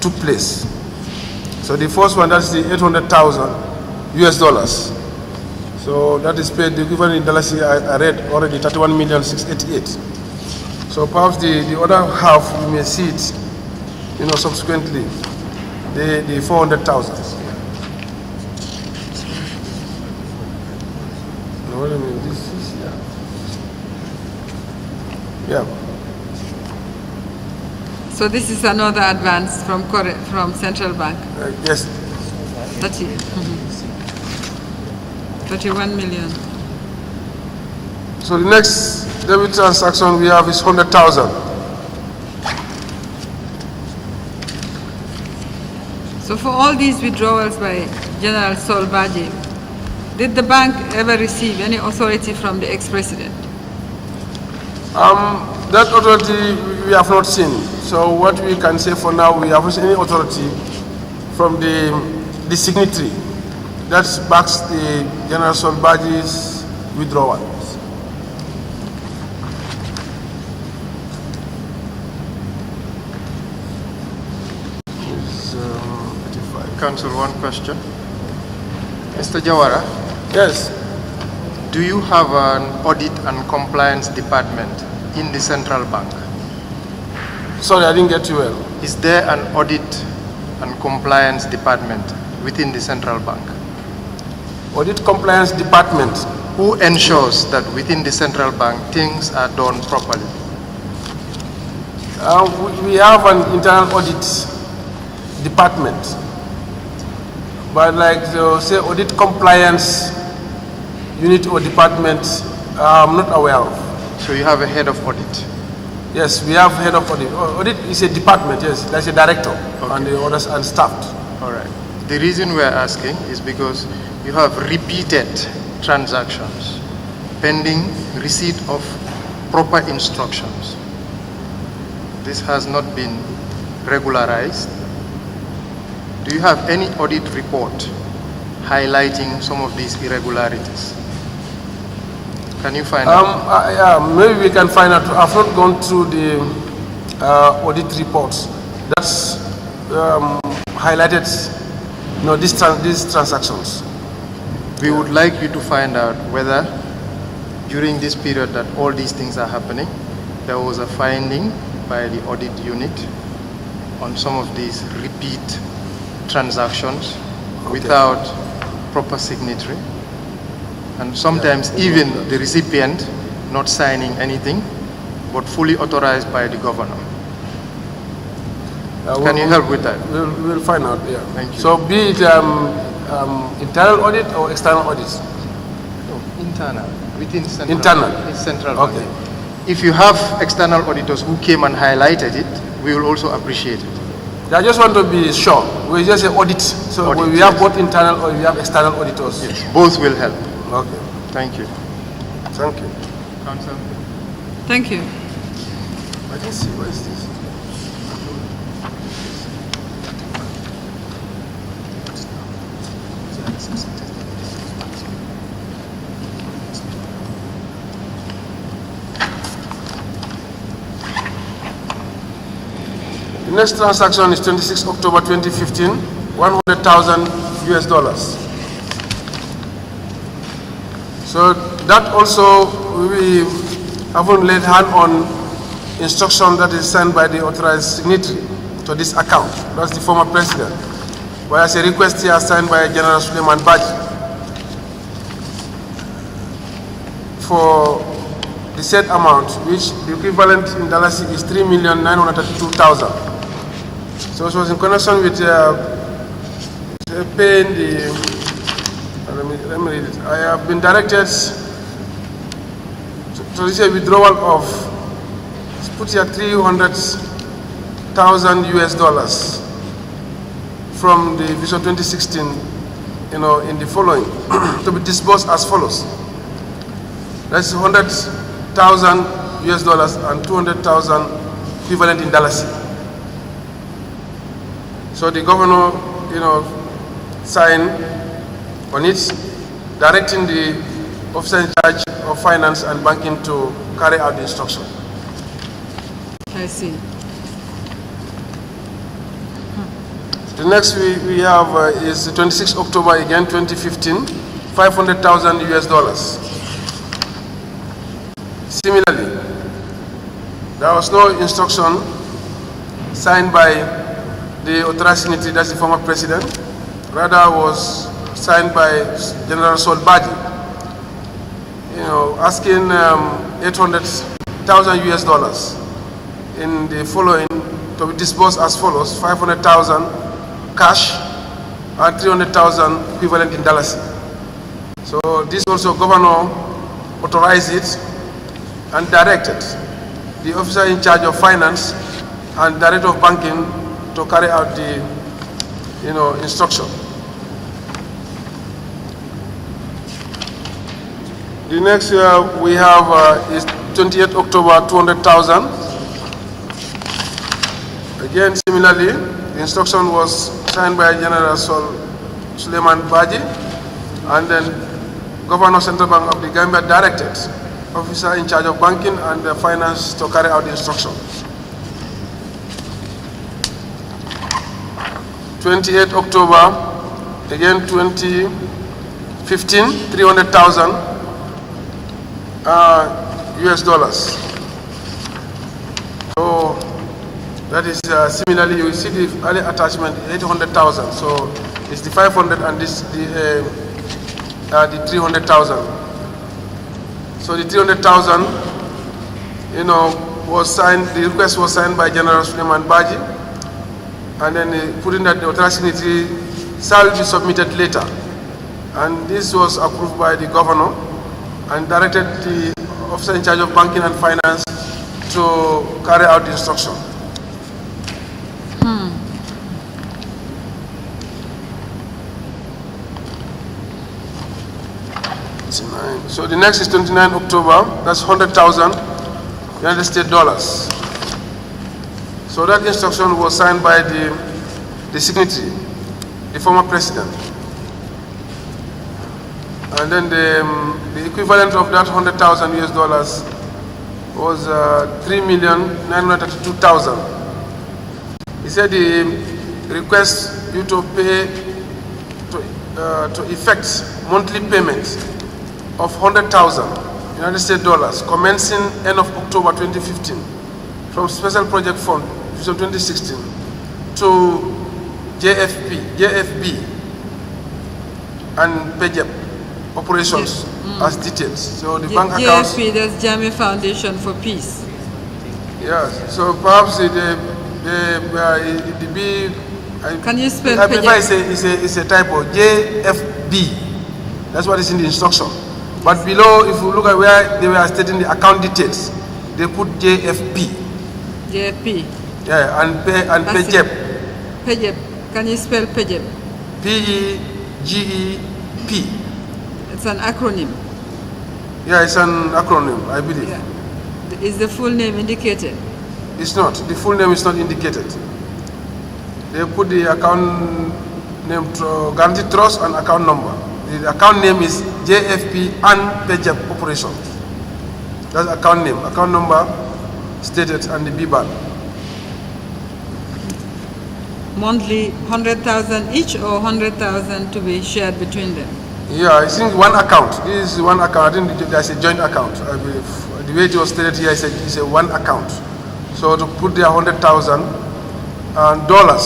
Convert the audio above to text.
took place. So the first one, that's the 800,000 US dollars. So that is paid, the equivalent in dollars I read already, 31,688,000. So perhaps the other half, you may see it, subsequently, the 400,000. No, I mean, this is, yeah. So this is another advance from Central Bank? Yes. 31 million. So the next debit transaction we have is 100,000. So for all these withdrawals by General Solbaji, did the bank ever receive any authority from the ex-president? That authority we have not seen. So what we can say for now, we haven't seen any authority from the signatory that backs the General Solbaji's withdrawal. Council, one question. Mr. Jawara? Yes. Do you have an audit and compliance department in the central bank? Sorry, I didn't get you well. Is there an audit and compliance department within the central bank? Audit compliance department. Who ensures that within the central bank things are done properly? We have an internal audit department. But like say audit compliance unit or department, I'm not aware of. So you have a head of audit? Yes, we have head of audit. Audit is a department, yes. There's a director, okay, and the others and staffed. All right. The reason we're asking is because you have repeated transactions pending receipt of proper instructions. This has not been regularized. Do you have any audit report highlighting some of these irregularities? Can you find out? Yeah, maybe we can find out. I've not gone through the audit reports. That's highlighted, these transactions. We would like you to find out whether during this period that all these things are happening, there was a finding by the audit unit on some of these repeat transactions, okay, without proper signatory, and sometimes even the recipient not signing anything, but fully authorized by the governor. Can you help with that? We'll find out, yeah. Thank you. So be it internal audit or external audit? No, internal, within central. Internal? In central. Okay. If you have external auditors who came and highlighted it, we will also appreciate it. I just want to be sure. We just say audit. So audit, we have both internal or we have external auditors. Yes, both will help. Okay. Thank you. Thank you. Council. Thank you. I didn't see, what is this? The next transaction is 26 October 2015, 100,000 US dollars. So that also, we haven't laid hand on instruction that is signed by the authorized signatory to this account. That's the former president. Whereas a request here signed by General Suleiman Baji for the said amount, which the equivalent in dollars is 3,932,000. So it was in connection with paying the, let me read it. I have been directed to receive a withdrawal of, let's put here 300,000 US dollars from the Vision 2016, in the following, to be disbursed as follows. That's 100,000 US dollars and 200,000 equivalent in dollars. So the governor, signed on it, directing the officer in charge of finance and banking to carry out the instruction. I see. The next we have is 26 October again, 2015, 500,000 US dollars. Similarly, there was no instruction signed by the authorized signatory, that's the former president. Rather was signed by General Solbaji, asking 800,000 US dollars in the following to be disbursed as follows: 500,000 cash and 300,000 equivalent in dollars. So this also governor authorized it and directed the officer in charge of finance and director of banking to carry out the instruction. The next we have is 28th October, 200,000. Again, similarly, the instruction was signed by General Suleiman Baji, and then Governor Central Bank of the Gambia directed officer in charge of banking and finance to carry out the instruction. 28th October, again 2015, 300,000 US dollars. So that is similarly, you see the early attachment 800,000. So it's the 500 and this the 300,000. So the 300,000, was signed. The request was signed by General Suleiman Baji, and then put in that the authorized signatory shall be submitted later. And this was approved by the governor and directed the officer in charge of banking and finance to carry out the instruction. So the next is 29 October, that's 100,000 United States dollars. So that instruction was signed by the signatory, the former president. And then the equivalent of that 100,000 US dollars was 3,932,000. He said he requests you to pay, to effect monthly payment of 100,000 United States dollars commencing end of October 2015 from Special Project Fund 2016 to JFB and PEJEP operations as detailed. So the bank accounts. JFP, that's Jame Foundation for Peace. Yes. So perhaps Can you spell PEJEP? It's a typo. JFB. That's what is in the instruction. But below, if you look at where they were stating the account details, they put JFP. JFP. Yeah, and PEJEP. PEJEP. Can you spell PEJEP? PEGEP. It's an acronym. Yeah, it's an acronym, I believe. Yeah. Is the full name indicated? It's not. The full name is not indicated. They put the account name, Guarantee Trust, and account number. The account name is JFP and PEJEP Operation. That's account name. Account number stated and the BBAN. Monthly 100,000 each or 100,000 to be shared between them? Yeah, I think one account. This is one account. I think there's a joint account. I believe. The way it was stated here is a one account. So to put their $100,000